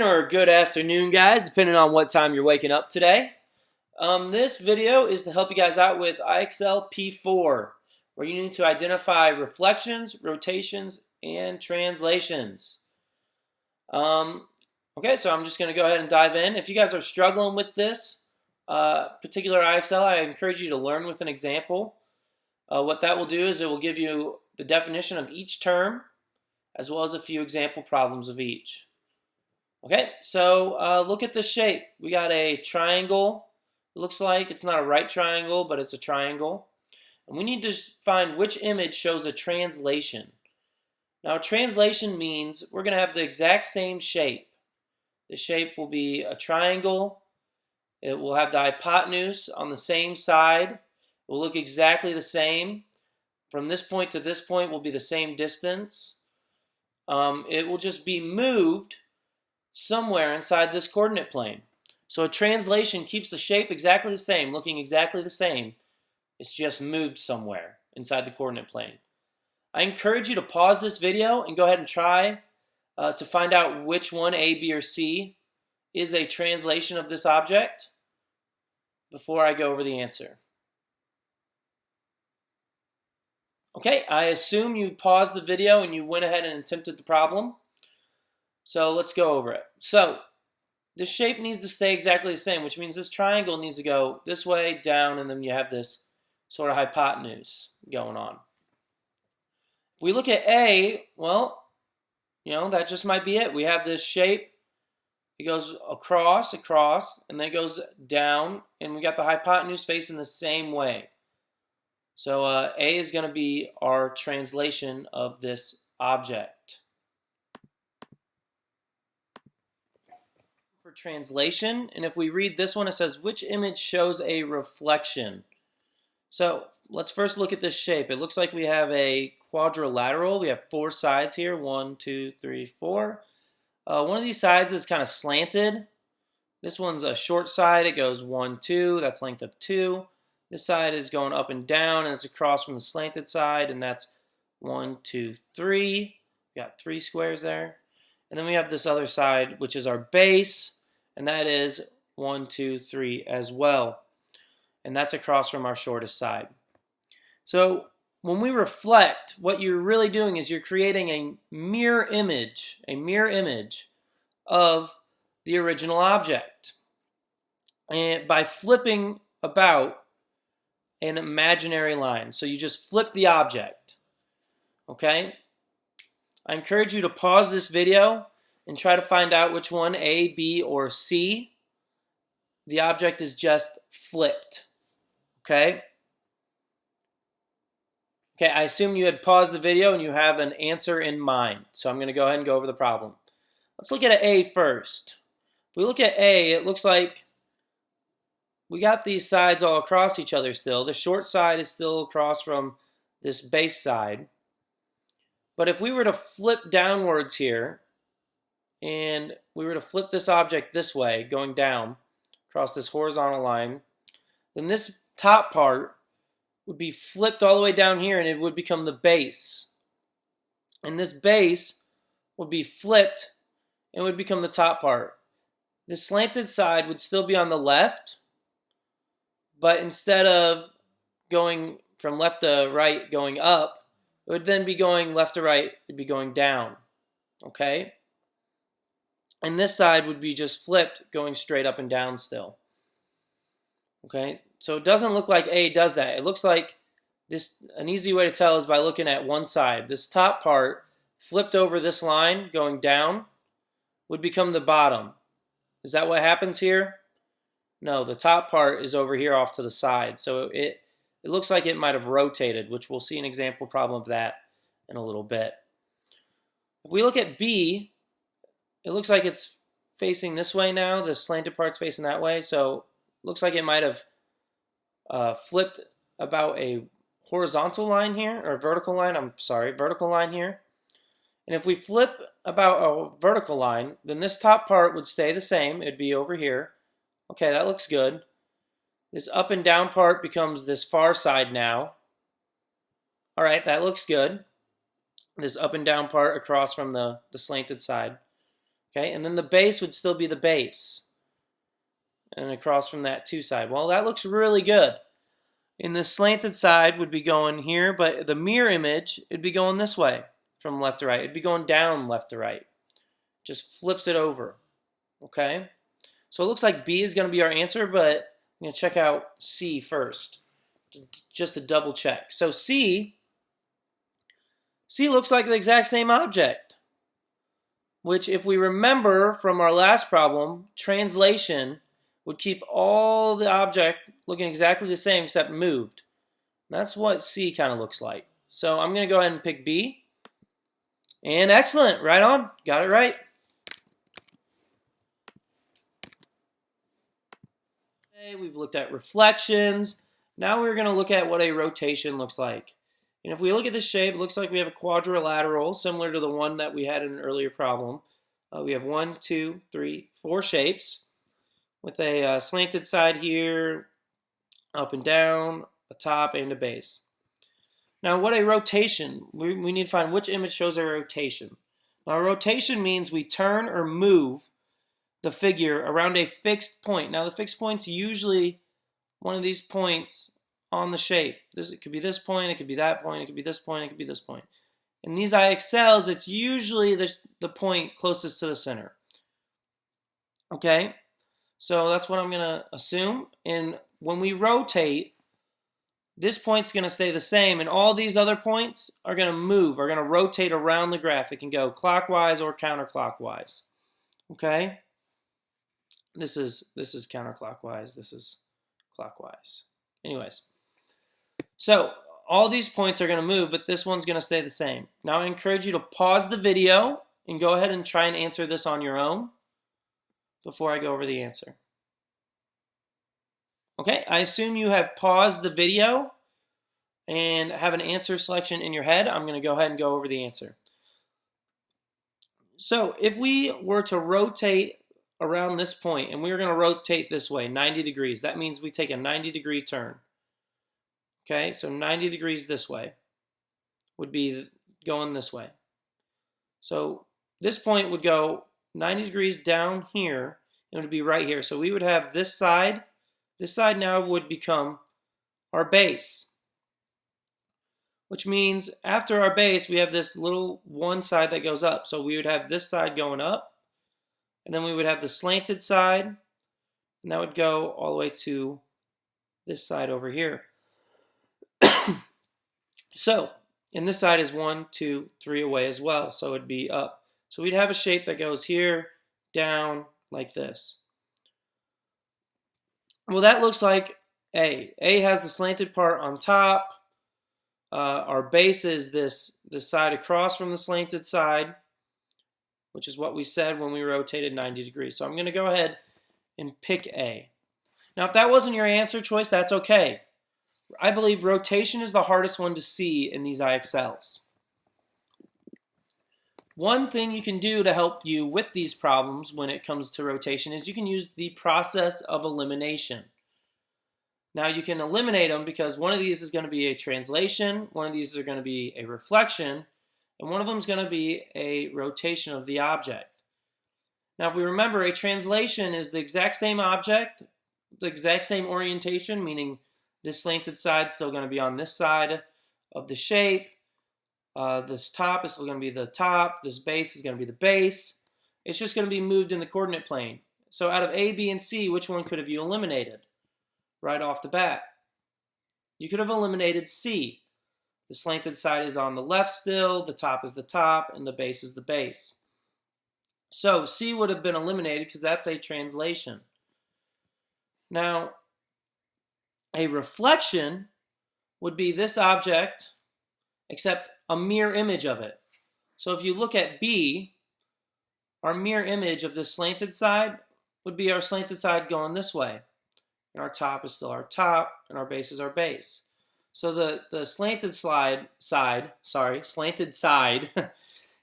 morning or good afternoon, guys, depending on what time you're waking up today. This video is to help you guys out with IXL P4, where you need to identify reflections, rotations, and translations. Okay, so I'm just going to go ahead and dive in. If you guys are struggling with this particular IXL, I encourage you to learn with an example. What that will do is it will give you the definition of each term, as well as a few example problems of each. Okay, so look at this shape. We got a triangle. It looks like it's not a right triangle, but it's a triangle. And we need to find which image shows a translation. Now, a translation means we're going to have the exact same shape. The shape will be a triangle. It will have the hypotenuse on the same side. It will look exactly the same. From this point to this point will be the same distance. It will just be moved somewhere inside this coordinate plane. So a translation keeps the shape exactly the same, looking exactly the same. It's just moved somewhere inside the coordinate plane. I encourage you to pause this video and go ahead and try to find out which one, A, B, or C, is a translation of this object before I go over the answer. Okay, I assume you paused the video and you went ahead and attempted the problem. So let's go over it. So this shape needs to stay exactly the same, which means this triangle needs to go this way, down, and then you have this sort of hypotenuse going on. If we look at A, well, that just might be it. We have this shape. It goes across, and then it goes down, and we got the hypotenuse facing the same way. So A is going to be our translation of this object. For translation, and if we read this one, it says, which image shows a reflection? So let's first look at this shape. It looks like we have a quadrilateral. We have 4 sides here, 1, 2, 3, 4. One of these sides is kind of slanted. This one's a short side. It goes 1, 2. That's length of 2. This side is going up and down, and it's across from the slanted side, and that's 1, 2, 3. We got 3 squares there. And then we have this other side, which is our base, and that is 1, 2, 3 as well. And that's across from our shortest side. So when we reflect, what you're really doing is you're creating a mirror image of the original object. And by flipping about an imaginary line. So you just flip the object. Okay? I encourage you to pause this video and try to find out which one, A, B, or C, the object is just flipped. Okay? Okay, I assume you had paused the video and you have an answer in mind. So I'm going to go ahead and go over the problem. Let's look at A first. If we look at A, it looks like we got these sides all across each other still. The short side is still across from this base side. But if we were to flip downwards here, and we were to flip this object this way, going down across this horizontal line, then this top part would be flipped all the way down here, and it would become the base. And this base would be flipped and would become the top part. The slanted side would still be on the left, but instead of going from left to right, going up, it would then be going left to right, it'd be going down, okay? And this side would be just flipped, going straight up and down still, okay? So it doesn't look like A does that. It looks like this, an easy way to tell is by looking at one side. This top part flipped over this line, going down, would become the bottom. Is that what happens here? No, the top part is over here off to the side. So it looks like it might have rotated, which we'll see an example problem of that in a little bit. If we look at B, it looks like it's facing this way now. The slanted part's facing that way. So it looks like it might have flipped about a horizontal line here, or a vertical line, vertical line here. And if we flip about a vertical line, then this top part would stay the same. It'd be over here. Okay, that looks good. This up and down part becomes this far side now. All right, that looks good. This up and down part across from the slanted side. Okay, and then the base would still be the base. And across from that 2 side. Well, that looks really good. And the slanted side would be going here, but the mirror image, it'd be going this way from left to right. It'd be going down left to right. Just flips it over. Okay? So it looks like B is going to be our answer, but I'm going to check out C first, just to double check. So C looks like the exact same object, which if we remember from our last problem, translation would keep all the object looking exactly the same except moved. That's what C kind of looks like. So I'm going to go ahead and pick B. And excellent, right on, got it right. Okay, we've looked at reflections. Now we're going to look at what a rotation looks like. And if we look at this shape, it looks like we have a quadrilateral, similar to the one that we had in an earlier problem. We have 1, 2, 3, 4 shapes with a slanted side here, up and down, a top, and a base. Now, what a rotation, we need to find which image shows a rotation. Now, a rotation means we turn or move the figure around a fixed point. Now, the fixed point's usually one of these points on the shape. It could be this point, it could be that point, it could be this point, it could be this point. In these IXLs, it's usually the point closest to the center. Okay, so that's what I'm going to assume. And when we rotate, this point's going to stay the same, and all these other points are going to move, are going to rotate around the graph. It can go clockwise or counterclockwise. Okay? This is counterclockwise, this is clockwise. Anyways, so all these points are going to move, but this one's going to stay the same. Now I encourage you to pause the video and go ahead and try and answer this on your own before I go over the answer. Okay, I assume you have paused the video and have an answer selection in your head. I'm going to go ahead and go over the answer. So if we were to rotate around this point, and we were going to rotate this way, 90 degrees, that means we take a 90-degree turn. Okay, so 90 degrees this way would be going this way. So this point would go 90 degrees down here, and it would be right here. So we would have this side. This side now would become our base, which means after our base, we have this little one side that goes up. So we would have this side going up, and then we would have the slanted side, and that would go all the way to this side over here. So, and this side is 1, 2, 3 away as well, so it'd be up. So we'd have a shape that goes here, down, like this. Well, that looks like A. A has the slanted part on top. Our base is this side across from the slanted side, which is what we said when we rotated 90 degrees. So I'm going to go ahead and pick A. Now, if that wasn't your answer choice, that's okay. I believe rotation is the hardest one to see in these IXLs. One thing you can do to help you with these problems when it comes to rotation is you can use the process of elimination. Now you can eliminate them because one of these is going to be a translation, one of these are going to be a reflection, and one of them is going to be a rotation of the object. Now if we remember, a translation is the exact same object, the exact same orientation, meaning this slanted side is still going to be on this side of the shape. This top is still going to be the top. This base is going to be the base. It's just going to be moved in the coordinate plane. So out of A, B, and C, which one could have you eliminated right off the bat? You could have eliminated C. The slanted side is on the left still, the top is the top, and the base is the base. So C would have been eliminated because that's a translation. Now, a reflection would be this object, except a mirror image of it. So if you look at B, our mirror image of this slanted side would be our slanted side going this way. And our top is still our top, and our base is our base. So the slanted side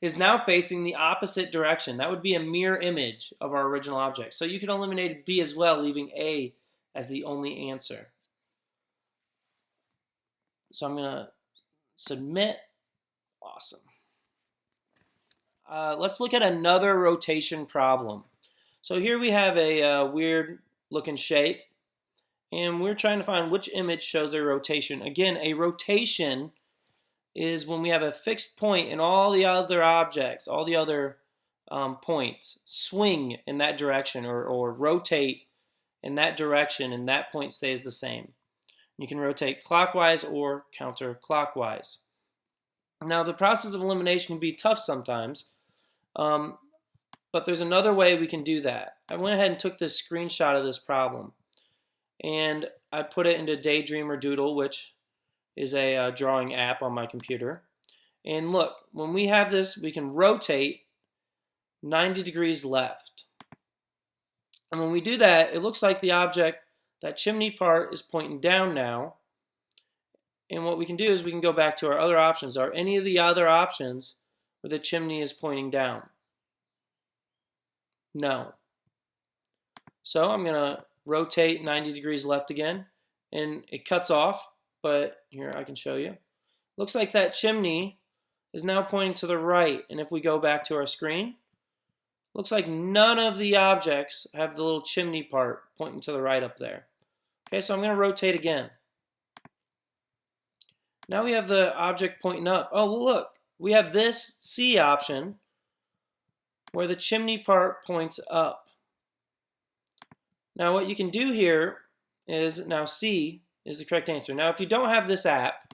is now facing the opposite direction. That would be a mirror image of our original object. So you can eliminate B as well, leaving A as the only answer. So I'm going to submit. Awesome. Let's look at another rotation problem. So here we have a weird looking shape, and we're trying to find which image shows a rotation. Again, a rotation is when we have a fixed point and all the other objects, all the other points swing in that direction or rotate in that direction, and that point stays the same. You can rotate clockwise or counterclockwise. Now, the process of elimination can be tough sometimes, but there's another way we can do that. I went ahead and took this screenshot of this problem, and I put it into Daydreamer Doodle, which is a drawing app on my computer. And look, when we have this, we can rotate 90 degrees left. And when we do that, it looks like the object, that chimney part, is pointing down now. And what we can do is we can go back to our other options. Are any of the other options where the chimney is pointing down? No. So I'm going to rotate 90 degrees left again, and it cuts off, but here I can show you. Looks like that chimney is now pointing to the right, and if we go back to our screen, looks like none of the objects have the little chimney part pointing to the right up there. Okay, so I'm going to rotate again. Now we have the object pointing up. Oh, well, look, we have this C option where the chimney part points up. Now what you can do here is, now C is the correct answer. Now if you don't have this app,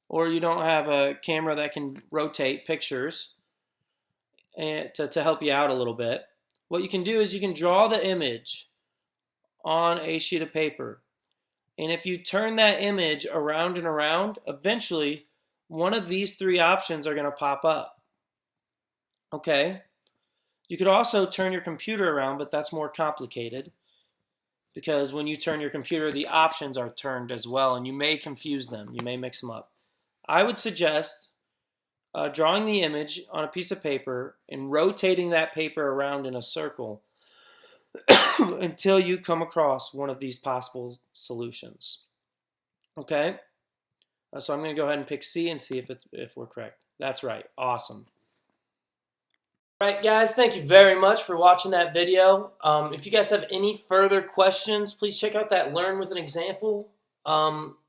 or you don't have a camera that can rotate pictures and to help you out a little bit, what you can do is you can draw the image on a sheet of paper. And if you turn that image around and around, eventually one of these three options are going to pop up. Okay? You could also turn your computer around, but that's more complicated, because when you turn your computer, the options are turned as well, and you may confuse them. You may mix them up. I would suggest drawing the image on a piece of paper and rotating that paper around in a circle until you come across one of these possible solutions. Okay? So I'm going to go ahead and pick C and see if we're correct. That's right. Awesome. All right, guys, thank you very much for watching that video. If you guys have any further questions, please check out that Learn with an Example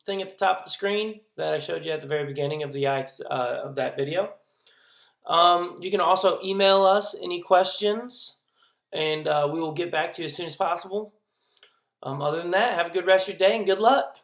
thing at the top of the screen that I showed you at the very beginning of of that video. You can also email us any questions, and we will get back to you as soon as possible. Other than that, have a good rest of your day and good luck.